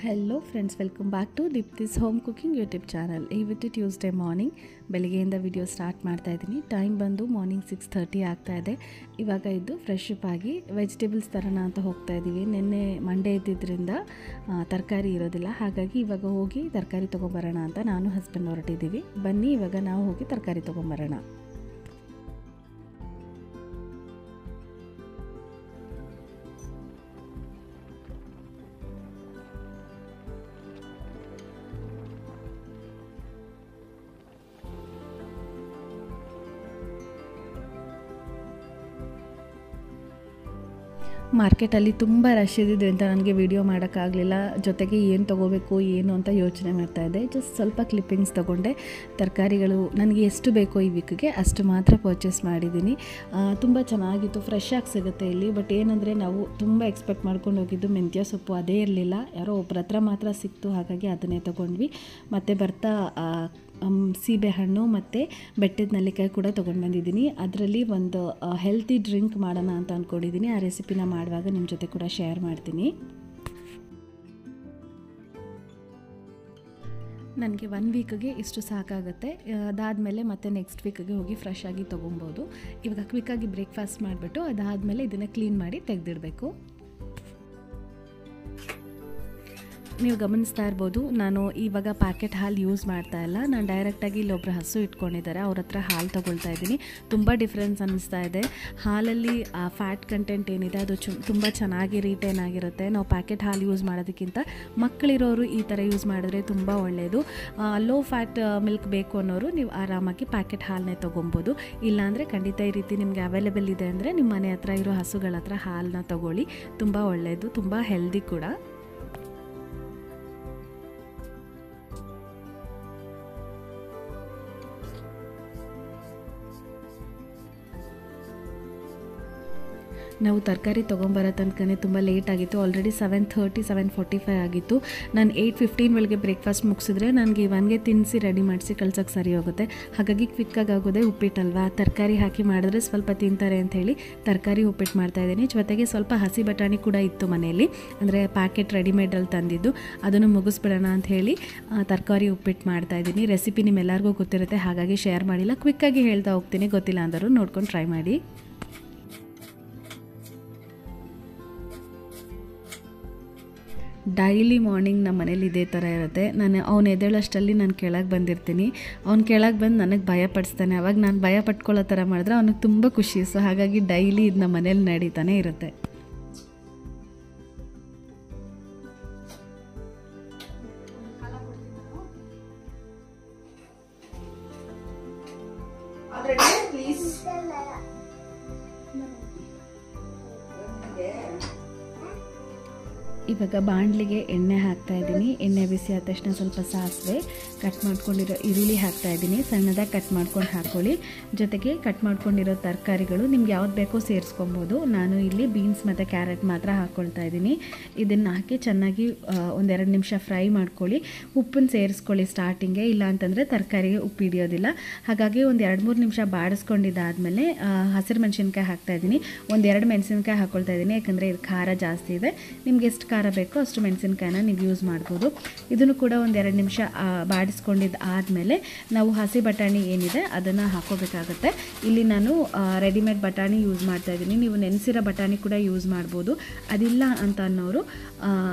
Hello friends, welcome back to Deepti's home cooking YouTube channel. ಇವತ್ತು Tuesday morning ಬೆಳಗ್ಗೆಯಿಂದ video start ಮಾಡ್ತಾ ಇದ್ದೀನಿ. Time ಬಂದು ಮಾರ್ನಿಂಗ್ 6:30 ಆಗ್ತಾ ಇದೆ. ಇವಾಗ ಇದ್ದು ಫ್ರೆಶ್ ಅಪ್ ಆಗಿ ವೆಜಿಟೇಬಲ್ಸ್ ತರೋಣ ಅಂತ ಹೋಗ್ತಾ ಇದ್ದೀವಿ. ನಿನ್ನೆ ಮಂಡೇ ಇದ್ದಿದ್ದರಿಂದ ತರಕಾರಿ ಇರೋದಿಲ್ಲ, ಹಾಗಾಗಿ ಇವಾಗ ಹೋಗಿ ತರಕಾರಿ ತೊಗೊಂಬರೋಣ ಅಂತ ನಾನು ಹಸ್ಬೆಂಡ್ ಹೊರಟಿದ್ದೀವಿ. ಬನ್ನಿ ಇವಾಗ ನಾವು ಹೋಗಿ ತರಕಾರಿ ತೊಗೊಂಬರೋಣ. ಮಾರ್ಕೆಟಲ್ಲಿ ತುಂಬ ರಶ್ ಇದ್ದಿದ್ದರಿಂದ ನನಗೆ ವಿಡಿಯೋ ಮಾಡೋಕ್ಕಾಗಲಿಲ್ಲ. ಜೊತೆಗೆ ಏನು ತೊಗೋಬೇಕು ಏನು ಅಂತ ಯೋಚನೆ ಮಾಡ್ತಾಯಿದ್ದೆ. ಜಸ್ಟ್ ಸ್ವಲ್ಪ ಕ್ಲಿಪ್ಪಿಂಗ್ಸ್ ತೊಗೊಂಡೆ. ತರಕಾರಿಗಳು ನನಗೆ ಎಷ್ಟು ಬೇಕೋ ಈ ವೀಕ್ಗೆ ಅಷ್ಟು ಮಾತ್ರ ಪರ್ಚೇಸ್ ಮಾಡಿದ್ದೀನಿ. ತುಂಬ ಚೆನ್ನಾಗಿತ್ತು, ಫ್ರೆಶ್ ಆಗಿ ಸಿಗುತ್ತೆ ಇಲ್ಲಿ. ಬಟ್ ಏನಂದರೆ ನಾವು ತುಂಬ ಎಕ್ಸ್ಪೆಕ್ಟ್ ಮಾಡ್ಕೊಂಡು ಹೋಗಿದ್ದು ಮೆಂತ್ಯ ಸೊಪ್ಪು ಅದೇ ಇರಲಿಲ್ಲ, ಯಾರೋ ಒಬ್ಬರ ಹತ್ರ ಮಾತ್ರ ಸಿಕ್ತು, ಹಾಗಾಗಿ ಅದನ್ನೇ ತೊಗೊಂಡ್ವಿ. ಮತ್ತು ಬರ್ತಾ ಸೀಬೆಹಣ್ಣು ಮತ್ತು ಬೆಟ್ಟದ ನೆಲ್ಲಿಕಾಯಿ ಕೂಡ ತೊಗೊಂಡು ಬಂದಿದ್ದೀನಿ. ಅದರಲ್ಲಿ ಒಂದು ಹೆಲ್ತಿ ಡ್ರಿಂಕ್ ಮಾಡೋಣ ಅಂತ ಅಂದ್ಕೊಂಡಿದ್ದೀನಿ. ಆ ರೆಸಿಪಿನ ಮಾಡುವಾಗ ನಿಮ್ಮ ಜೊತೆ ಕೂಡ ಶೇರ್ ಮಾಡ್ತೀನಿ. ನನಗೆ 1 ವೀಕ್ಗೆ ಇಷ್ಟು ಸಾಕಾಗುತ್ತೆ. ಅದಾದಮೇಲೆ ಮತ್ತೆ ನೆಕ್ಸ್ಟ್ ವೀಕ್ಗೆ ಹೋಗಿ ಫ್ರೆಶ್ ಆಗಿ ತೊಗೊಬೋದು. ಇವಾಗ ಕ್ವಿಕ್ಕಾಗಿ ಬ್ರೇಕ್ಫಾಸ್ಟ್ ಮಾಡಿಬಿಟ್ಟು ಅದಾದಮೇಲೆ ಇದನ್ನು ಕ್ಲೀನ್ ಮಾಡಿ ತೆಗೆದಿಡಬೇಕು. ನೀವು ಗಮನಿಸ್ತಾ ಇರ್ಬೋದು, ನಾನು ಇವಾಗ ಪ್ಯಾಕೆಟ್ ಹಾಲು ಯೂಸ್ ಮಾಡ್ತಾ ಇಲ್ಲ. ನಾನು ಡೈರೆಕ್ಟಾಗಿ ಇಲ್ಲೊಬ್ಬರು ಹಸು ಇಟ್ಕೊಂಡಿದ್ದಾರೆ, ಅವ್ರ ಹತ್ರ ಹಾಲು ತೊಗೊಳ್ತಾ ಇದ್ದೀನಿ. ತುಂಬ ಡಿಫ್ರೆನ್ಸ್ ಅನ್ನಿಸ್ತಾ ಇದೆ. ಹಾಲಲ್ಲಿ ಆ ಫ್ಯಾಟ್ ಕಂಟೆಂಟ್ ಏನಿದೆ ಅದು ತುಂಬ ಚೆನ್ನಾಗಿ ರಿಟೈನ್ ಆಗಿರುತ್ತೆ. ನಾವು ಪ್ಯಾಕೆಟ್ ಹಾಲು ಯೂಸ್ ಮಾಡೋದಕ್ಕಿಂತ ಮಕ್ಕಳಿರೋರು ಈ ಥರ ಯೂಸ್ ಮಾಡಿದ್ರೆ ತುಂಬ ಒಳ್ಳೆಯದು. ಲೋ ಫ್ಯಾಟ್ ಮಿಲ್ಕ್ ಬೇಕು ಅನ್ನೋರು ನೀವು ಆರಾಮಾಗಿ ಪ್ಯಾಕೆಟ್ ಹಾಲನ್ನೇ ತೊಗೊಬೋದು. ಇಲ್ಲಾಂದರೆ ಖಂಡಿತ ಈ ರೀತಿ ನಿಮಗೆ ಅವೈಲೇಬಲ್ ಇದೆ ಅಂದರೆ ನಿಮ್ಮ ಮನೆ ಹತ್ರ ಇರೋ ಹಸುಗಳ ಹತ್ರ ಹಾಲನ್ನ ತೊಗೊಳ್ಳಿ. ತುಂಬ ಒಳ್ಳೆಯದು, ತುಂಬ ಹೆಲ್ದಿ ಕೂಡ. ನಾವು ತರಕಾರಿ ತೊಗೊಂಬರೋ ತನಕನೇ ತುಂಬ ಲೇಟ್ ಆಗಿತ್ತು. ಆಲ್ರೆಡಿ 7:30 7:45 ಆಗಿತ್ತು. ನಾನು 8:15 ಒಳಗೆ ಬ್ರೇಕ್ಫಾಸ್ಟ್ ಮುಗಿಸಿದ್ರೆ ನನಗೆ 1ಗೆ ತಿನ್ನಿಸಿ ರೆಡಿ ಮಾಡಿಸಿ ಕಳ್ಸೋಕ್ಕೆ ಸರಿ ಹೋಗುತ್ತೆ. ಹಾಗಾಗಿ ಕ್ವಿಕ್ಕಾಗಿ ಆಗೋದೇ ಉಪ್ಪಿಟ್ಟಲ್ವಾ, ತರಕಾರಿ ಹಾಕಿ ಮಾಡಿದ್ರೆ ಸ್ವಲ್ಪ ತಿಂತಾರೆ ಅಂಥೇಳಿ ತರಕಾರಿ ಉಪ್ಪಿಟ್ಟು ಮಾಡ್ತಾಯಿದ್ದೀನಿ. ಜೊತೆಗೆ ಸ್ವಲ್ಪ ಹಸಿ ಬಟಾಣಿ ಕೂಡ ಇತ್ತು ಮನೆಯಲ್ಲಿ, ಅಂದರೆ ಪ್ಯಾಕೆಟ್ ರೆಡಿಮೇಡಲ್ಲಿ ತಂದಿದ್ದು, ಅದನ್ನು ಮುಗಿಸ್ಬಿಡೋಣ ಅಂಥೇಳಿ ತರಕಾರಿ ಉಪ್ಪಿಟ್ಟು ಮಾಡ್ತಾಯಿದ್ದೀನಿ. ರೆಸಿಪಿ ನಿಮ್ಮೆಲ್ಲರಿಗೂ ಗೊತ್ತಿರುತ್ತೆ, ಹಾಗಾಗಿ ಶೇರ್ ಮಾಡಿಲ್ಲ. ಕ್ವಿಕ್ಕಾಗಿ ಹೇಳ್ತಾ ಹೋಗ್ತೀನಿ, ಗೊತ್ತಿಲ್ಲ ಅಂದರೂ ನೋಡ್ಕೊಂಡು ಟ್ರೈ ಮಾಡಿ. ಡೈಲಿ ಮಾರ್ನಿಂಗ್ ನಮ್ಮ ಮನೇಲಿ ಇದೇ ಥರ ಇರುತ್ತೆ. ಅವ್ನು ಎದ್ದೇಳಷ್ಟಲ್ಲಿ ನಾನು ಕೆಳಗೆ ಬಂದಿರ್ತೀನಿ. ಅವ್ನು ಕೆಳಗೆ ಬಂದು ನನಗೆ ಭಯ ಪಡಿಸ್ತಾನೆ. ಅವಾಗ ನಾನು ಭಯ ಪಟ್ಕೊಳ್ಳೋ ಥರ ಮಾಡಿದ್ರೆ ಅವನಿಗೆ ತುಂಬ ಖುಷಿ. ಸೊ ಹಾಗಾಗಿ ಡೈಲಿ ಇದು ನಮ್ಮ ಮನೇಲಿ ನಡೀತಾನೆ ಇರುತ್ತೆ. ಇವಾಗ ಬಾಣಲಿಗೆ ಎಣ್ಣೆ ಹಾಕ್ತಾ ಇದ್ದೀನಿ. ಎಣ್ಣೆ ಬಿಸಿ ಆದ ತಕ್ಷಣ ಸ್ವಲ್ಪ ಸಾಸಿವೆ, ಕಟ್ ಮಾಡ್ಕೊಂಡಿರೋ ಈರುಳ್ಳಿ ಹಾಕ್ತಾ ಇದ್ದೀನಿ. ಸಣ್ಣದಾಗಿ ಕಟ್ ಮಾಡ್ಕೊಂಡು ಹಾಕ್ಕೊಳ್ಳಿ. ಜೊತೆಗೆ ಕಟ್ ಮಾಡ್ಕೊಂಡಿರೋ ತರಕಾರಿಗಳು ನಿಮ್ಗೆ ಯಾವ್ದು ಬೇಕೋ ಸೇರಿಸ್ಕೊಬೋದು. ನಾನು ಇಲ್ಲಿ ಬೀನ್ಸ್ ಮತ್ತು ಕ್ಯಾರೆಟ್ ಮಾತ್ರ ಹಾಕ್ಕೊಳ್ತಾ ಇದ್ದೀನಿ. ಇದನ್ನು ಹಾಕಿ ಚೆನ್ನಾಗಿ 1-2 ನಿಮಿಷ ಫ್ರೈ ಮಾಡ್ಕೊಳ್ಳಿ. ಉಪ್ಪನ್ನು ಸೇರಿಸ್ಕೊಳ್ಳಿ ಸ್ಟಾರ್ಟಿಂಗೆ, ಇಲ್ಲ ಅಂತಂದರೆ ತರಕಾರಿಗೆ ಉಪ್ಪು ಹಿಡಿಯೋದಿಲ್ಲ. ಹಾಗಾಗಿ 1-2-3 ನಿಮಿಷ ಬಾಡಿಸ್ಕೊಂಡಿದ್ದಾದಮೇಲೆ ಹಸಿರು ಮೆಣಸಿನ್ಕಾಯಿ ಹಾಕ್ತಾ ಇದ್ದೀನಿ. 1-2 ಮೆಣಸಿನ್ಕಾಯಿ ಹಾಕ್ಕೊಳ್ತಾ ಇದ್ದೀನಿ, ಯಾಕಂದರೆ ಇದು ಖಾರ ಜಾಸ್ತಿ ಇದೆ. ನಿಮ್ಗೆ ಎಷ್ಟು ಖಾರ ಬೇಕೋ ಅಷ್ಟು ಮೆಣಸಿನ್ಕಾಯಿನ ನೀವು ಯೂಸ್ ಮಾಡ್ಬೋದು. ಇದನ್ನು ಕೂಡ 1-2 ನಿಮಿಷ ಬಾಡಿಸ್ಕೊಂಡಿದ್ದು ಆದಮೇಲೆ ನಾವು ಹಸಿ ಬಟಾಣಿ ಏನಿದೆ ಅದನ್ನು ಹಾಕೋಬೇಕಾಗತ್ತೆ. ಇಲ್ಲಿ ನಾನು ರೆಡಿಮೇಡ್ ಬಟಾಣಿ ಯೂಸ್ ಮಾಡ್ತಾ ಇದ್ದೀನಿ. ನೀವು ನೆನೆಸಿರೋ ಬಟಾಣಿ ಕೂಡ ಯೂಸ್ ಮಾಡ್ಬೋದು. ಅದಿಲ್ಲ ಅಂತ ಅನ್ನೋರು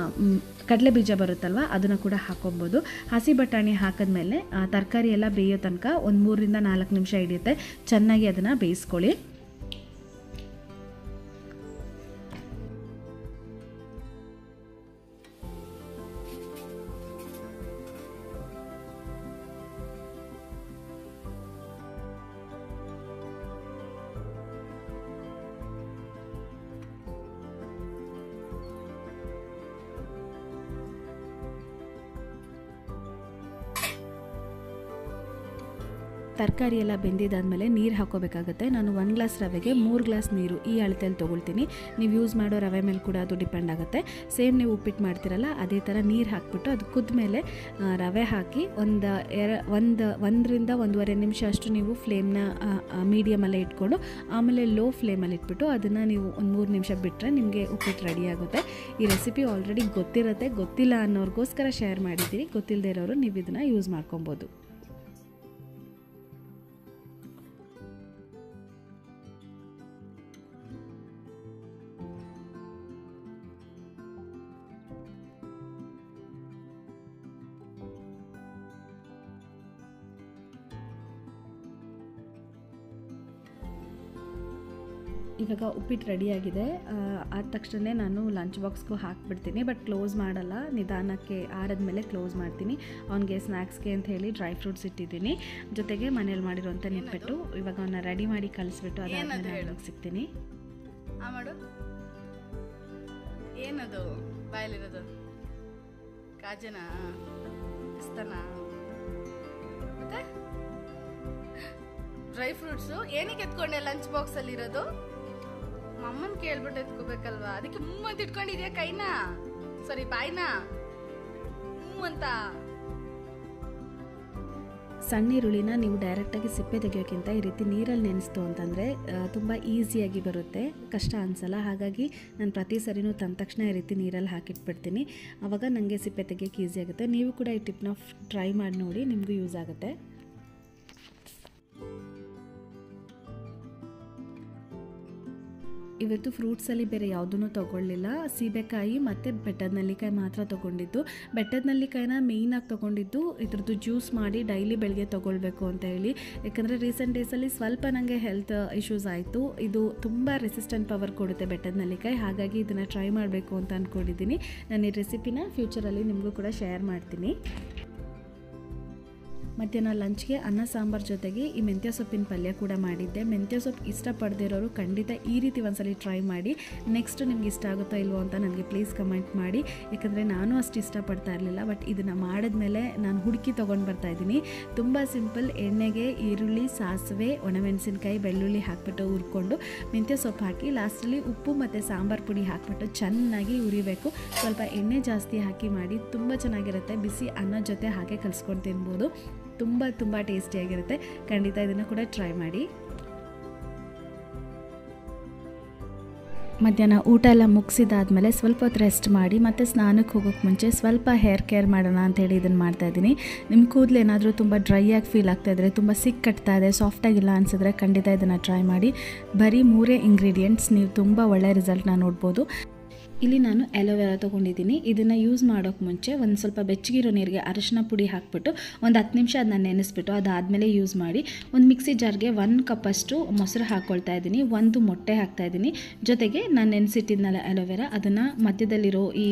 ಕಡಲೆ ಬೀಜ ಬರುತ್ತಲ್ವ, ಅದನ್ನು ಕೂಡ ಹಾಕೊಬೋದು. ಹಸಿ ಬಟಾಣಿ ಹಾಕಿದ್ಮೇಲೆ ತರಕಾರಿ ಎಲ್ಲ ಬೇಯೋ ತನಕ 3-4 ನಿಮಿಷ ಹಿಡಿಯುತ್ತೆ. ಚೆನ್ನಾಗಿ ಅದನ್ನು ಬೇಯಿಸ್ಕೊಳ್ಳಿ. ತರಕಾರಿ ಎಲ್ಲ ಬೆಂದಿದ್ದಾದಮೇಲೆ ನೀರು ಹಾಕೋಬೇಕಾಗುತ್ತೆ. ನಾನು 1 ಗ್ಲಾಸ್ ರವೆಗೆ 3 ಗ್ಲಾಸ್ ನೀರು ಈ ಅಳತೆಯಲ್ಲಿ ತೊಗೊಳ್ತೀನಿ. ನೀವು ಯೂಸ್ ಮಾಡೋ ರವೆ ಮೇಲೆ ಕೂಡ ಅದು ಡಿಪೆಂಡ್ ಆಗುತ್ತೆ. ಸೇಮ್ ನೀವು ಉಪ್ಪಿಟ್ಟು ಮಾಡ್ತೀರಲ್ಲ ಅದೇ ಥರ ನೀರು ಹಾಕಿಬಿಟ್ಟು ಅದು ಕುದ್ದ ಮೇಲೆ ರವೆ ಹಾಕಿ 1ರಿಂದ 1.5 ನಿಮಿಷ ಅಷ್ಟು ನೀವು ಫ್ಲೇಮ್ನ ಮೀಡಿಯಮಲ್ಲೇ ಇಟ್ಕೊಂಡು ಆಮೇಲೆ ಲೋ ಫ್ಲೇಮಲ್ಲಿ ಇಟ್ಬಿಟ್ಟು ಅದನ್ನು ನೀವು ಒಂದು 3 ನಿಮಿಷ ಬಿಟ್ಟರೆ ನಿಮಗೆ ಉಪ್ಪಿಟ್ಟು ರೆಡಿ ಆಗುತ್ತೆ. ಈ ರೆಸಿಪಿ ಆಲ್ರೆಡಿ ಗೊತ್ತಿರುತ್ತೆ, ಗೊತ್ತಿಲ್ಲ ಅನ್ನೋರಿಗೋಸ್ಕರ ಶೇರ್ ಮಾಡಿದ್ದೀರಿ. ಗೊತ್ತಿಲ್ಲದೆ ಇರೋರು ನೀವು ಇದನ್ನು ಯೂಸ್ ಮಾಡ್ಕೊಬೋದು. ಇವಾಗ ಉಪ್ಪಿಟ್ಟು ರೆಡಿಯಾಗಿದೆ. ಆದ ತಕ್ಷಣ ನಾನು ಲಂಚ್ ಬಾಕ್ಸ್ಗೂ ಹಾಕಿಬಿಡ್ತೀನಿ. ಬಟ್ ಕ್ಲೋಸ್ ಮಾಡಲ್ಲ, ನಿಧಾನಕ್ಕೆ ಆರಿದ್ಮೇಲೆ ಕ್ಲೋಸ್ ಮಾಡ್ತೀನಿ. ಅವನಿಗೆ ಸ್ನ್ಯಾಕ್ಸ್ಗೆ ಅಂತ ಹೇಳಿ ಡ್ರೈ ಫ್ರೂಟ್ಸ್ ಇಟ್ಟಿದ್ದೀನಿ, ಜೊತೆಗೆ ಮನೇಲಿ ಮಾಡಿರೋಂಥ ನಿಪ್ಪಟ್ಟು. ಇವಾಗ ಅವನ್ನ ರೆಡಿ ಮಾಡಿ ಕಳಿಸ್ಬಿಟ್ಟು ಅದಾದ್ಮೇಲೆ ಸಿಗ್ತೀನಿ. ಮಾಡು, ಏನದು ಬಾಯಲ್ಲಿರೋದು? ಕಾಜನ ಪಿಸ್ತಾನ ಮತ್ತೆ ಡ್ರೈ ಫ್ರೂಟ್ಸು ಏನಕ್ಕೆ ಎತ್ಕೊಂಡೆ ಲಂಚ್ ಬಾಕ್ಸಲ್ಲಿ ಇರೋದು? ಅಮ್ಮನ್ ಕೇಳ್ಬಿಟ್ಟು ಎತ್ಕೋಬೇಕಲ್ವಾ, ಅದಕ್ಕೆ ಅಂತ ಇಟ್ಕೊಂಡಿದ್ಯಾ ಕೈನ, ಸಾರಿ ಬಾಯ್ನ ಅಂತ. ಸಣ್ಣ ಈರುಳ್ಳಿನ ನೀವು ಡೈರೆಕ್ಟಾಗಿ ಸಿಪ್ಪೆ ತೆಗಿಯೋಕ್ಕಿಂತ ಈ ರೀತಿ ನೀರಲ್ಲಿ ನೆನೆಸ್ತು ಅಂತಂದರೆ ತುಂಬ ಈಸಿಯಾಗಿ ಬರುತ್ತೆ, ಕಷ್ಟ ಅನಿಸಲ್ಲ. ಹಾಗಾಗಿ ನಾನು ಪ್ರತಿ ಸರಿನೂ ತಂದ ತಕ್ಷಣ ಈ ರೀತಿ ನೀರಲ್ಲಿ ಹಾಕಿಟ್ಬಿಡ್ತೀನಿ. ಆವಾಗ ನನಗೆ ಸಿಪ್ಪೆ ತೆಗಿಯೋಕ್ಕೆ ಈಸಿ ಆಗುತ್ತೆ. ನೀವು ಕೂಡ ಈ ಟಿಪ್ನ ಟ್ರೈ ಮಾಡಿ ನೋಡಿ, ನಿಮಗೂ ಯೂಸ್ ಆಗುತ್ತೆ. ಇವತ್ತು ಫ್ರೂಟ್ಸಲ್ಲಿ ಬೇರೆ ಯಾವುದೂ ತೊಗೊಳ್ಳಿಲ್ಲ. ಸೀಬೆಕಾಯಿ ಮತ್ತು ಬೆಟ್ಟದ ನೆಲ್ಲಿಕಾಯಿ ಮಾತ್ರ ತೊಗೊಂಡಿದ್ದು. ಬೆಟ್ಟದ ನೆಲ್ಲಿಕಾಯಿನ ಮೇಯ್ನಾಗಿ ತೊಗೊಂಡಿದ್ದು ಇದ್ರದ್ದು ಜ್ಯೂಸ್ ಮಾಡಿ ಡೈಲಿ ಬೆಳಗ್ಗೆ ತೊಗೊಳ್ಬೇಕು ಅಂತ ಹೇಳಿ. ಯಾಕಂದರೆ ರೀಸೆಂಟ್ ಡೇಸಲ್ಲಿ ಸ್ವಲ್ಪ ನನಗೆ ಹೆಲ್ತ್ ಇಶ್ಯೂಸ್ ಆಯಿತು. ಇದು ತುಂಬ ರೆಸಿಸ್ಟೆಂಟ್ ಪವರ್ ಕೊಡುತ್ತೆ ಬೆಟ್ಟದ ನೆಲ್ಲಿಕಾಯಿ. ಹಾಗಾಗಿ ಇದನ್ನು ಟ್ರೈ ಮಾಡಬೇಕು ಅಂತ ಅಂದ್ಕೊಂಡಿದ್ದೀನಿ. ನಾನು ಈ ರೆಸಿಪಿನ ಫ್ಯೂಚರಲ್ಲಿ ನಿಮಗೂ ಕೂಡ ಶೇರ್ ಮಾಡ್ತೀನಿ. ಮಧ್ಯಾಹ್ನ ಲಂಚ್ಗೆ ಅನ್ನ ಸಾಂಬಾರು ಜೊತೆಗೆ ಈ ಮೆಂತ್ಯ ಸೊಪ್ಪಿನ ಪಲ್ಯ ಕೂಡ ಮಾಡಿದ್ದೆ. ಮೆಂತ್ಯ ಸೊಪ್ಪು ಇಷ್ಟಪಡದಿರೋರು ಖಂಡಿತ ಈ ರೀತಿ ಒಂದ್ಸಲಿ ಟ್ರೈ ಮಾಡಿ. ನೆಕ್ಸ್ಟ್ ನಿಮ್ಗೆ ಇಷ್ಟ ಆಗುತ್ತೋ ಇಲ್ವೋ ಅಂತ ನನಗೆ ಪ್ಲೀಸ್ ಕಮೆಂಟ್ ಮಾಡಿ. ಯಾಕಂದರೆ ನಾನು ಅಷ್ಟು ಇಷ್ಟಪಡ್ತಾ ಇರಲಿಲ್ಲ, ಬಟ್ ಇದನ್ನು ಮಾಡಿದ್ಮೇಲೆ ನಾನು ಹುಡುಕಿ ತೊಗೊಂಡು ಬರ್ತಾಯಿದ್ದೀನಿ. ತುಂಬ ಸಿಂಪಲ್. ಎಣ್ಣೆಗೆ ಈರುಳ್ಳಿ, ಸಾಸಿವೆ, ಒಣಮೆಣಸಿನ್ಕಾಯಿ, ಬೆಳ್ಳುಳ್ಳಿ ಹಾಕಿಬಿಟ್ಟು ಹುರ್ಕೊಂಡು ಮೆಂತ್ಯ ಸೊಪ್ಪು ಹಾಕಿ ಲಾಸ್ಟಲ್ಲಿ ಉಪ್ಪು ಮತ್ತು ಸಾಂಬಾರು ಪುಡಿ ಹಾಕಿಬಿಟ್ಟು ಚೆನ್ನಾಗಿ ಉರಿಬೇಕು. ಸ್ವಲ್ಪ ಎಣ್ಣೆ ಜಾಸ್ತಿ ಹಾಕಿ ಮಾಡಿ, ತುಂಬ ಚೆನ್ನಾಗಿರುತ್ತೆ. ಬಿಸಿ ಅನ್ನದ ಜೊತೆ ಹಾಗೆ ಕಲಿಸ್ಕೊಂಡು ತಿನ್ಬೋದು. ತುಂಬ ಟೇಸ್ಟಿಯಾಗಿರುತ್ತೆ. ಖಂಡಿತ ಇದನ್ನು ಕೂಡ ಟ್ರೈ ಮಾಡಿ. ಮಧ್ಯಾಹ್ನ ಊಟ ಎಲ್ಲ ಮುಗಿಸಿದಾದ್ಮೇಲೆ ಸ್ವಲ್ಪ ಹೊತ್ತು ರೆಸ್ಟ್ ಮಾಡಿ ಮತ್ತು ಸ್ನಾನಕ್ಕೆ ಹೋಗೋಕ್ಕೆ ಮುಂಚೆ ಸ್ವಲ್ಪ ಹೇರ್ ಕೇರ್ ಮಾಡೋಣ ಅಂಥೇಳಿ ಇದನ್ನು ಮಾಡ್ತಾಯಿದ್ದೀನಿ. ನಿಮ್ಮ ಕೂದಲು ಏನಾದರೂ ತುಂಬ ಡ್ರೈ ಆಗಿ ಫೀಲ್ ಆಗ್ತಾಯಿದ್ರೆ, ತುಂಬ ಸಿಕ್ ಕಟ್ತಾ ಇದೆ, ಸಾಫ್ಟಾಗಿಲ್ಲ ಅನಿಸಿದ್ರೆ ಖಂಡಿತ ಇದನ್ನು ಟ್ರೈ ಮಾಡಿ. ಬರೀ 3 ಇಂಗ್ರೀಡಿಯೆಂಟ್ಸ್, ನೀವು ತುಂಬ ಒಳ್ಳೆಯ ರಿಸಲ್ಟ್ನ ನೋಡ್ಬೋದು. ಇಲ್ಲಿ ನಾನು ಆಲೋವೆರಾ ತೊಗೊಂಡಿದ್ದೀನಿ. ಇದನ್ನು ಯೂಸ್ ಮಾಡೋಕ್ಕೆ ಮುಂಚೆ ಒಂದು ಸ್ವಲ್ಪ ಬೆಚ್ಚಗಿರೋ ನೀರಿಗೆ ಅರಿಶಿನ ಪುಡಿ ಹಾಕಿಬಿಟ್ಟು ಒಂದು 10 ನಿಮಿಷ ಅದನ್ನ ನೆನೆಸ್ಬಿಟ್ಟು ಅದಾದಮೇಲೆ ಯೂಸ್ ಮಾಡಿ. ಒಂದು ಮಿಕ್ಸಿ ಜಾರ್ಗೆ 1 ಕಪ್ಪಷ್ಟು ಮೊಸರು ಹಾಕ್ಕೊಳ್ತಾ ಇದ್ದೀನಿ, 1 ಮೊಟ್ಟೆ ಹಾಕ್ತಾಯಿದ್ದೀನಿ. ಜೊತೆಗೆ ನಾನು ನೆನೆಸಿಟ್ಟಿದ್ನಲ್ಲ ಆಲೋವೆರಾ, ಅದನ್ನು ಮಧ್ಯದಲ್ಲಿರೋ ಈ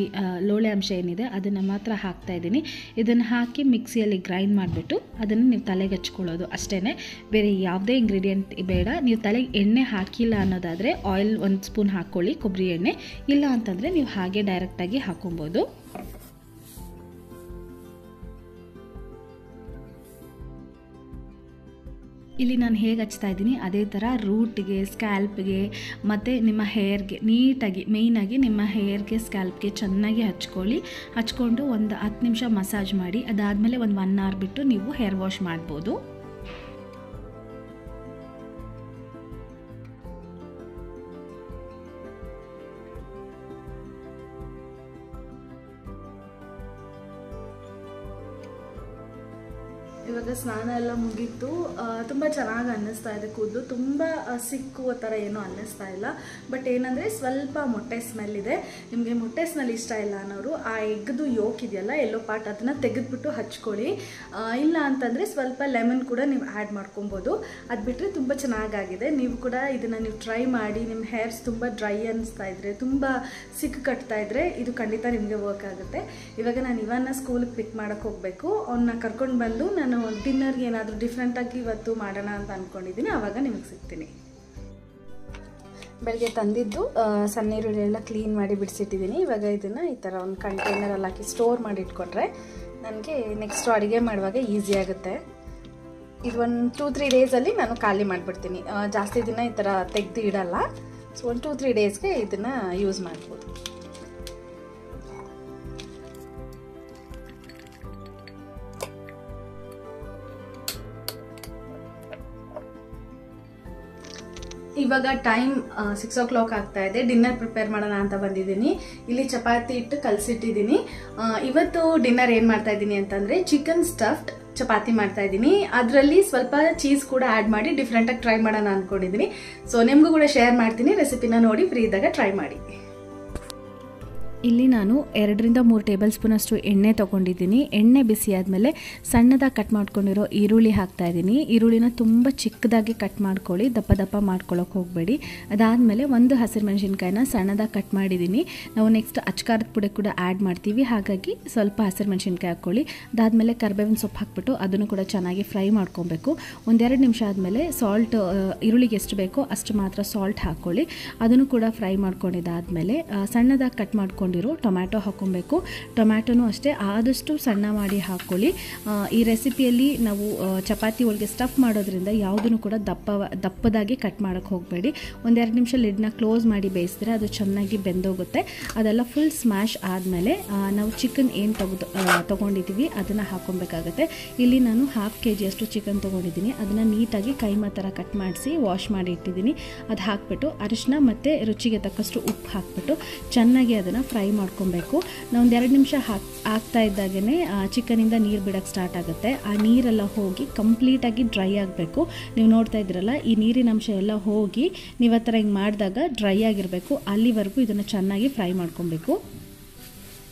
ಲೋಳೆ ಅಂಶ ಏನಿದೆ ಅದನ್ನು ಮಾತ್ರ ಹಾಕ್ತಾಯಿದ್ದೀನಿ. ಇದನ್ನು ಹಾಕಿ ಮಿಕ್ಸಿಯಲ್ಲಿ ಗ್ರೈಂಡ್ ಮಾಡಿಬಿಟ್ಟು ಅದನ್ನು ನೀವು ತಲೆಗೆ ಹಚ್ಕೊಳ್ಳೋದು ಅಷ್ಟೇ. ಬೇರೆ ಯಾವುದೇ ಇಂಗ್ರೀಡಿಯೆಂಟ್ ಬೇಡ. ನೀವು ತಲೆಗೆ ಎಣ್ಣೆ ಹಾಕಿಲ್ಲ ಅನ್ನೋದಾದರೆ ಆಯಿಲ್ 1 ಸ್ಪೂನ್ ಹಾಕ್ಕೊಳ್ಳಿ, ಕೊಬ್ಬರಿ ಎಣ್ಣೆ. ಇಲ್ಲ ಅಂತಂದರೆ ನೀವು ಹಾಗೆ ಡೈರೆಕ್ಟಾಗಿ ಹಾಕೊಬೋದು. ಇಲ್ಲಿ ನಾನು ಹೇಗೆ ಹಚ್ತಾ ಇದ್ದೀನಿ ಅದೇ ಥರ ರೂಟ್ಗೆ, ಸ್ಕ್ಯಾಲ್ಪ್ಗೆ ಮತ್ತು ನಿಮ್ಮ ಹೇರ್ಗೆ ನೀಟಾಗಿ, ಮೇಯ್ನಾಗಿ ನಿಮ್ಮ ಹೇರ್ಗೆ, ಸ್ಕ್ಯಾಲ್ಪ್ಗೆ ಚೆನ್ನಾಗಿ ಹಚ್ಕೊಂಡು ಒಂದು 10 ನಿಮಿಷ ಮಸಾಜ್ ಮಾಡಿ. ಅದಾದಮೇಲೆ ಒಂದು 1 ಅವರ್ ಬಿಟ್ಟು ನೀವು ಹೇರ್ ವಾಶ್ ಮಾಡ್ಬೋದು. ಇವಾಗ ಸ್ನಾನ ಎಲ್ಲ ಮುಗೀತು. ತುಂಬ ಚೆನ್ನಾಗಿ ಅನ್ನಿಸ್ತಾ ಇದೆ ಕೂದಲು. ತುಂಬ ಸಿಕ್ಕುವ ಥರ ಏನೂ ಅನ್ನಿಸ್ತಾ ಇಲ್ಲ. ಬಟ್ ಏನಂದರೆ ಸ್ವಲ್ಪ ಮೊಟ್ಟೆ ಸ್ಮೆಲ್ ಇದೆ. ನಿಮಗೆ ಮೊಟ್ಟೆ ಸ್ಮೆಲ್ ಇಷ್ಟ ಇಲ್ಲ ಅನ್ನೋರು ಆ ಎಗ್ದು ಯೋಕ್ ಇದೆಯಲ್ಲ, ಎಲ್ಲೋ ಪಾರ್ಟ್, ಅದನ್ನು ತೆಗೆದುಬಿಟ್ಟು ಹಚ್ಕೊಳ್ಳಿ. ಇಲ್ಲ ಅಂತಂದರೆ ಸ್ವಲ್ಪ ಲೆಮನ್ ಕೂಡ ನೀವು ಆ್ಯಡ್ ಮಾಡ್ಕೊಬೋದು. ಅದು ಬಿಟ್ಟರೆ ತುಂಬ ಚೆನ್ನಾಗಾಗಿದೆ. ನೀವು ಕೂಡ ಇದನ್ನು ನೀವು ಟ್ರೈ ಮಾಡಿ. ನಿಮ್ಮ ಹೇರ್ಸ್ ತುಂಬ ಡ್ರೈ ಅನ್ನಿಸ್ತಾ ಇದ್ದರೆ, ತುಂಬ ಸಿಕ್ಕು ಕಟ್ತಾ ಇದ್ದರೆ ಇದು ಖಂಡಿತ ನಿಮಗೆ ವರ್ಕ್ ಆಗುತ್ತೆ. ಇವಾಗ ನಾನು ಇವನ್ನ ಸ್ಕೂಲಿಗೆ ಪಿಕ್ ಮಾಡೋಕ್ಕೆ ಹೋಗಬೇಕು. ಅವನ್ನ ಕರ್ಕೊಂಡು ಬಂದು ನಾನು ಡಿನ್ನರ್ಗೆ ಏನಾದರೂ ಡಿಫ್ರೆಂಟಾಗಿ ಇವತ್ತು ಮಾಡೋಣ ಅಂತ ಅಂದ್ಕೊಂಡಿದ್ದೀನಿ. ಆವಾಗ ನಿಮಗೆ ಸಿಗ್ತೀನಿ. ಬೆಳಗ್ಗೆ ತಂದಿದ್ದು ಸಣ್ಣ ಈರುಳ್ಳಿ ಎಲ್ಲ ಕ್ಲೀನ್ ಮಾಡಿ ಬಿಡಿಸಿಟ್ಟಿದ್ದೀನಿ. ಇವಾಗ ಇದನ್ನು ಈ ಥರ ಒಂದು ಕಂಟೈನರಲ್ಲಿ ಹಾಕಿ ಸ್ಟೋರ್ ಮಾಡಿ ಇಟ್ಕೊಂಡ್ರೆ ನನಗೆ ನೆಕ್ಸ್ಟ್ ಅಡುಗೆ ಮಾಡುವಾಗ ಈಸಿ ಆಗುತ್ತೆ. ಇದು ಒಂದು 2-3 ಡೇಸಲ್ಲಿ ನಾನು ಖಾಲಿ ಮಾಡಿಬಿಡ್ತೀನಿ. ಜಾಸ್ತಿ ದಿನ ಈ ಥರ ತೆಗೆದು ಇಡಲ್ಲ. ಸೊ ಒಂದು 2-3 ಡೇಸ್ಗೆ ಇದನ್ನು ಯೂಸ್ ಮಾಡ್ಬೋದು. ಇವಾಗ ಟೈಮ್ 6 o'clock ಆಗ್ತಾ ಇದೆ. ಡಿನ್ನರ್ ಪ್ರಿಪೇರ್ ಮಾಡೋಣ ಅಂತ ಬಂದಿದ್ದೀನಿ. ಇಲ್ಲಿ ಚಪಾತಿ ಇಟ್ಟು ಕಲಸಿಟ್ಟಿದ್ದೀನಿ. ಇವತ್ತು ಡಿನ್ನರ್ ಏನು ಮಾಡ್ತಾ ಇದ್ದೀನಿ ಅಂತಂದರೆ ಚಿಕನ್ ಸ್ಟಫ್ಡ್ ಚಪಾತಿ ಮಾಡ್ತಾ ಇದ್ದೀನಿ. ಅದರಲ್ಲಿ ಸ್ವಲ್ಪ ಚೀಸ್ ಕೂಡ ಆ್ಯಡ್ ಮಾಡಿ ಡಿಫ್ರೆಂಟಾಗಿ ಟ್ರೈ ಮಾಡೋಣ ಅಂದ್ಕೊಂಡಿದ್ದೀನಿ. ಸೊ ನಿಮಗೂ ಕೂಡ ಶೇರ್ ಮಾಡ್ತೀನಿ. ರೆಸಿಪಿನ ನೋಡಿ ಫ್ರೀ ಇದ್ದಾಗ ಟ್ರೈ ಮಾಡಿ. ಇಲ್ಲಿ ನಾನು 2-3 ಟೇಬಲ್ ಸ್ಪೂನಷ್ಟು ಎಣ್ಣೆ ತೊಗೊಂಡಿದ್ದೀನಿ. ಎಣ್ಣೆ ಬಿಸಿ ಆದಮೇಲೆ ಸಣ್ಣದಾಗಿ ಕಟ್ ಮಾಡ್ಕೊಂಡಿರೋ ಈರುಳ್ಳಿ ಹಾಕ್ತಾಯಿದ್ದೀನಿ. ಈರುಳ್ಳಿನ ತುಂಬ ಚಿಕ್ಕದಾಗಿ ಕಟ್ ಮಾಡ್ಕೊಳ್ಳಿ, ದಪ್ಪ ದಪ್ಪ ಮಾಡ್ಕೊಳ್ಳೋಕೆ ಹೋಗಬೇಡಿ. ಅದಾದಮೇಲೆ ಒಂದು ಹಸಿರು ಮೆಣಸಿನ್ಕಾಯಿನ ಸಣ್ಣದಾಗಿ ಕಟ್ ಮಾಡಿದ್ದೀನಿ. ನಾವು ನೆಕ್ಸ್ಟ್ ಅಚ್ಕಾರದ ಪುಡಿ ಕೂಡ ಆ್ಯಡ್ ಮಾಡ್ತೀವಿ, ಹಾಗಾಗಿ ಸ್ವಲ್ಪ ಹಸಿರು ಮೆಣಸಿನ್ಕಾಯಿ ಹಾಕ್ಕೊಳ್ಳಿ. ಅದಾದಮೇಲೆ ಕರಿಬೇವಿನ ಸೊಪ್ಪು ಹಾಕ್ಬಿಟ್ಟು ಅದನ್ನು ಕೂಡ ಚೆನ್ನಾಗಿ ಫ್ರೈ ಮಾಡ್ಕೊಬೇಕು. 1-2 ನಿಮಿಷ ಆದಮೇಲೆ ಸಾಲ್ಟ್, ಈರುಳ್ಳಿಗೆ ಎಷ್ಟು ಬೇಕೋ ಅಷ್ಟು ಮಾತ್ರ ಸಾಲ್ಟ್ ಹಾಕ್ಕೊಳ್ಳಿ. ಅದನ್ನು ಕೂಡ ಫ್ರೈ ಮಾಡ್ಕೊಂಡಿದ್ದಾದಮೇಲೆ ಸಣ್ಣದಾಗಿ ಕಟ್ ಮಾಡ್ಕೊಂಡು ಟೊಮ್ಯಾಟೊ ಹಾಕ್ಕೊಬೇಕು. ಟೊಮ್ಯಾಟೊನೂ ಅಷ್ಟೇ ಆದಷ್ಟು ಸಣ್ಣ ಮಾಡಿ ಹಾಕ್ಕೊಳ್ಳಿ. ಈ ರೆಸಿಪಿಯಲ್ಲಿ ನಾವು ಚಪಾತಿ ಒಳಗೆ ಸ್ಟಫ್ ಮಾಡೋದ್ರಿಂದ ಯಾವುದನ್ನು ಕೂಡ ದಪ್ಪದಾಗಿ ಕಟ್ ಮಾಡೋಕ್ಕೆ ಹೋಗಬೇಡಿ. 1-2 ನಿಮಿಷ ಲಿಡ್ನ ಕ್ಲೋಸ್ ಮಾಡಿ ಬೇಯಿಸಿದ್ರೆ ಅದು ಚೆನ್ನಾಗಿ ಬೆಂದೋಗುತ್ತೆ. ಅದೆಲ್ಲ ಫುಲ್ ಸ್ಮ್ಯಾಶ್ ಆದಮೇಲೆ ನಾವು ಚಿಕನ್ ಏನು ತೊಗೊಂಡಿದ್ದೀವಿ ಅದನ್ನು ಹಾಕ್ಕೊಬೇಕಾಗತ್ತೆ. ಇಲ್ಲಿ ನಾನು 1/2 kg ಅಷ್ಟು ಚಿಕನ್ ತೊಗೊಂಡಿದ್ದೀನಿ. ಅದನ್ನು ನೀಟಾಗಿ ಕೈಮಾ ಥರ ಕಟ್ ಮಾಡಿಸಿ ವಾಶ್ ಮಾಡಿ ಇಟ್ಟಿದ್ದೀನಿ. ಅದು ಹಾಕ್ಬಿಟ್ಟು ಅರಿಶಿನ ಮತ್ತು ರುಚಿಗೆ ತಕ್ಕಷ್ಟು ಉಪ್ಪು ಹಾಕ್ಬಿಟ್ಟು ಚೆನ್ನಾಗಿ ಅದನ್ನು ಫ್ರೈ ಮಾಡ್ಕೊಬೇಕು. ನಾವು 1-2 ನಿಮಿಷ ಹಾಕ್ತಾ ಇದ್ದಾಗೇ ಚಿಕನಿಂದ ನೀರು ಬಿಡೋಕ್ಕೆ ಸ್ಟಾರ್ಟ್ ಆಗುತ್ತೆ. ಆ ನೀರೆಲ್ಲ ಹೋಗಿ ಕಂಪ್ಲೀಟಾಗಿ ಡ್ರೈ ಆಗಬೇಕು. ನೀವು ನೋಡ್ತಾ ಇದ್ದೀರಲ್ಲ, ಈ ನೀರಿನ ಅಂಶ ಎಲ್ಲ ಹೋಗಿ ನೀವು ಆ ಥರ ಹಿಂಗೆ ಮಾಡಿದಾಗ ಡ್ರೈ ಆಗಿರಬೇಕು. ಅಲ್ಲಿವರೆಗೂ ಇದನ್ನು ಚೆನ್ನಾಗಿ ಫ್ರೈ ಮಾಡ್ಕೊಬೇಕು.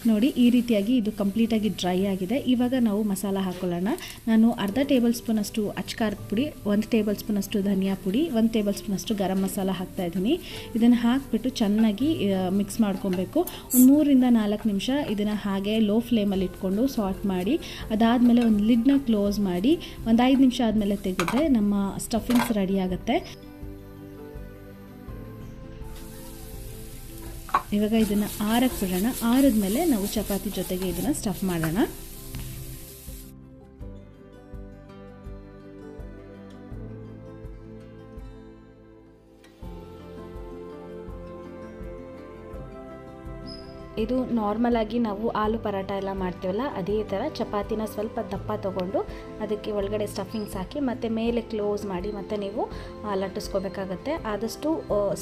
ನೋಡಿ, ಈ ರೀತಿಯಾಗಿ ಇದು ಕಂಪ್ಲೀಟಾಗಿ ಡ್ರೈ ಆಗಿದೆ. ಇವಾಗ ನಾವು ಮಸಾಲ ಹಾಕ್ಕೊಳ್ಳೋಣ. ನಾನು ಅರ್ಧ ಟೇಬಲ್ ಸ್ಪೂನಷ್ಟು ಅಚ್ಕಾರದ ಪುಡಿ, 1 ಟೇಬಲ್ ಸ್ಪೂನಷ್ಟು ಧನಿಯಾ ಪುಡಿ, 1 ಟೇಬಲ್ ಸ್ಪೂನಷ್ಟು ಗರಂ ಮಸಾಲ ಹಾಕ್ತಾಯಿದ್ದೀನಿ. ಇದನ್ನು ಹಾಕಿಬಿಟ್ಟು ಚೆನ್ನಾಗಿ ಮಿಕ್ಸ್ ಮಾಡ್ಕೊಬೇಕು. ಒಂದು 3-4 ನಿಮಿಷ ಇದನ್ನು ಹಾಗೆ ಲೋ ಫ್ಲೇಮಲ್ಲಿ ಇಟ್ಕೊಂಡು ಸಾಟ್ ಮಾಡಿ, ಅದಾದಮೇಲೆ ಒಂದು ಲಿಡ್ನ ಕ್ಲೋಸ್ ಮಾಡಿ ಒಂದು 5 ನಿಮಿಷ ಆದಮೇಲೆ ತೆಗೆದ್ರೆ ನಮ್ಮ ಸ್ಟಫಿಂಗ್ಸ್ ರೆಡಿ ಆಗುತ್ತೆ. ಇವಾಗ ಇದನ್ನು ಆರಕ್ಕೆ ಬಿಡೋಣ. ಆರಿದ್ಮೇಲೆ ನಾವು ಚಪಾತಿ ಜೊತೆಗೆ ಇದನ್ನು ಸ್ಟಫ್ ಮಾಡೋಣ. ಇದು ನಾರ್ಮಲ್ ಆಗಿ ನಾವು ಆಲೂ ಪರಾಟ ಎಲ್ಲ ಮಾಡ್ತೀವಲ್ಲ, ಅದೇ ಥರ ಚಪಾತಿನ ಸ್ವಲ್ಪ ದಪ್ಪ ತೊಗೊಂಡು ಅದಕ್ಕೆ ಒಳಗಡೆ ಸ್ಟಫಿಂಗ್ಸ್ ಹಾಕಿ ಮತ್ತು ಮೇಲೆ ಕ್ಲೋಸ್ ಮಾಡಿ ಮತ್ತು ನೀವು ಲಟ್ಟಿಸ್ಕೋಬೇಕಾಗತ್ತೆ. ಆದಷ್ಟು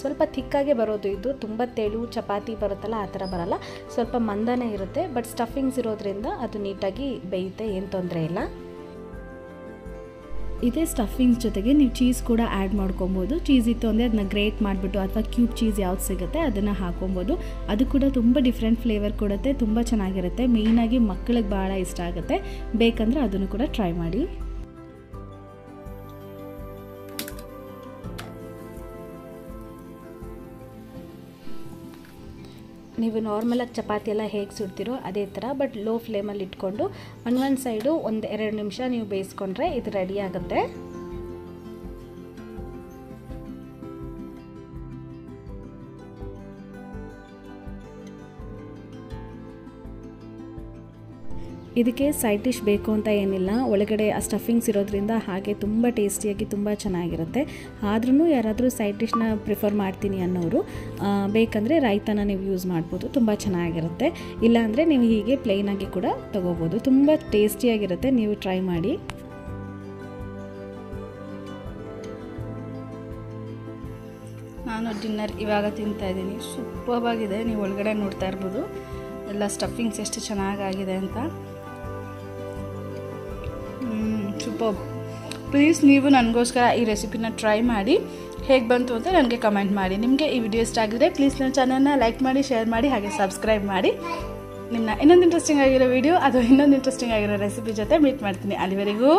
ಸ್ವಲ್ಪ ಥಿಕ್ಕಾಗೆ ಬರೋದು. ಇದು ತುಂಬ ತೆಳು ಚಪಾತಿ ಬರುತ್ತಲ್ಲ ಆ ಥರ ಬರಲ್ಲ, ಸ್ವಲ್ಪ ಮಂದನೇ ಇರುತ್ತೆ. ಬಟ್ ಸ್ಟಫಿಂಗ್ಸ್ ಇರೋದ್ರಿಂದ ಅದು ನೀಟಾಗಿ ಬೇಯುತ್ತೆ, ಏನು ತೊಂದರೆ ಇಲ್ಲ. ಇದೇ ಸ್ಟಫಿಂಗ್ಸ್ ಜೊತೆಗೆ ನೀವು ಚೀಸ್ ಕೂಡ ಆ್ಯಡ್ ಮಾಡ್ಕೊಬೋದು. ಚೀಸ್ ಇತ್ತು ಅಂದರೆ ಅದನ್ನ ಗ್ರೇಟ್ ಮಾಡಿಬಿಟ್ಟು ಅಥವಾ ಕ್ಯೂಬ್ ಚೀಸ್ ಯಾವ್ದು ಸಿಗುತ್ತೆ ಅದನ್ನು ಹಾಕೊಬೋದು. ಅದು ಕೂಡ ತುಂಬ ಡಿಫ್ರೆಂಟ್ ಫ್ಲೇವರ್ ಕೊಡುತ್ತೆ, ತುಂಬ ಚೆನ್ನಾಗಿರುತ್ತೆ. ಮೇಯ್ನಾಗಿ ಮಕ್ಕಳಿಗೆ ಭಾಳ ಇಷ್ಟ ಆಗುತ್ತೆ. ಬೇಕಂದರೆ ಅದನ್ನು ಕೂಡ ಟ್ರೈ ಮಾಡಿ. ನೀವು ನಾರ್ಮಲಾಗಿ ಚಪಾತಿ ಎಲ್ಲ ಹೇಗೆ ಸುಡ್ತೀರೋ ಅದೇ ಥರ, ಬಟ್ ಲೋ ಫ್ಲೇಮಲ್ಲಿ ಇಟ್ಕೊಂಡು ಒಂದು ಸೈಡು 1-2 ನಿಮಿಷ ನೀವು ಬೇಯಿಸ್ಕೊಂಡ್ರೆ ಇದು ರೆಡಿ ಆಗುತ್ತೆ. ಇದಕ್ಕೆ ಸೈಡ್ ಡಿಶ್ ಬೇಕು ಅಂತ ಏನಿಲ್ಲ, ಒಳಗಡೆ ಆ ಸ್ಟಫಿಂಗ್ಸ್ ಇರೋದ್ರಿಂದ ಹಾಗೆ ತುಂಬ ಟೇಸ್ಟಿಯಾಗಿ ತುಂಬ ಚೆನ್ನಾಗಿರುತ್ತೆ. ಆದ್ರೂ ಯಾರಾದರೂ ಸೈಡ್ ಡಿಶ್ನ ಪ್ರಿಫರ್ ಮಾಡ್ತೀನಿ ಅನ್ನೋರು ಬೇಕಂದರೆ ರೈತನ ನೀವು ಯೂಸ್ ಮಾಡ್ಬೋದು, ತುಂಬ ಚೆನ್ನಾಗಿರುತ್ತೆ. ಇಲ್ಲಾಂದರೆ ನೀವು ಹೀಗೆ ಪ್ಲೇನಾಗಿ ಕೂಡ ತೊಗೋಬೋದು, ತುಂಬ ಟೇಸ್ಟಿಯಾಗಿರುತ್ತೆ. ನೀವು ಟ್ರೈ ಮಾಡಿ. ನಾನು ಡಿನ್ನರ್ ಇವಾಗ ತಿಂತಾಯಿದ್ದೀನಿ. ಸೂಪರ್ಬಾಗಿದೆ. ನೀವು ಒಳಗಡೆ ನೋಡ್ತಾ ಇರ್ಬೋದು ಎಲ್ಲ ಸ್ಟಫಿಂಗ್ಸ್ ಎಷ್ಟು ಚೆನ್ನಾಗಾಗಿದೆ ಅಂತ. ಸೂಪರ್. ಪ್ಲೀಸ್ ನೀವು ನನಗೋಸ್ಕರ ಈ ರೆಸಿಪಿನ ಟ್ರೈ ಮಾಡಿ ಹೇಗೆ ಬಂತು ಅಂತ ನನಗೆ ಕಮೆಂಟ್ ಮಾಡಿ. ನಿಮಗೆ ಈ ವಿಡಿಯೋ ಇಷ್ಟ ಆಗಿದ್ರೆ ಪ್ಲೀಸ್ ನನ್ನ ಚಾನಲ್ನ ಲೈಕ್ ಮಾಡಿ, ಶೇರ್ ಮಾಡಿ, ಹಾಗೆ ಸಬ್ಸ್ಕ್ರೈಬ್ ಮಾಡಿ. ನಿಮ್ಮನ್ನ ಇನ್ನೊಂದು ಇಂಟ್ರೆಸ್ಟಿಂಗ್ ಆಗಿರೋ ವಿಡಿಯೋ ಅಥವಾ ಇನ್ನೊಂದು ಇಂಟ್ರೆಸ್ಟಿಂಗ್ ಆಗಿರೋ ರೆಸಿಪಿ ಜೊತೆ ಮೀಟ್ ಮಾಡ್ತೀನಿ. ಅಲ್ಲಿವರೆಗೂ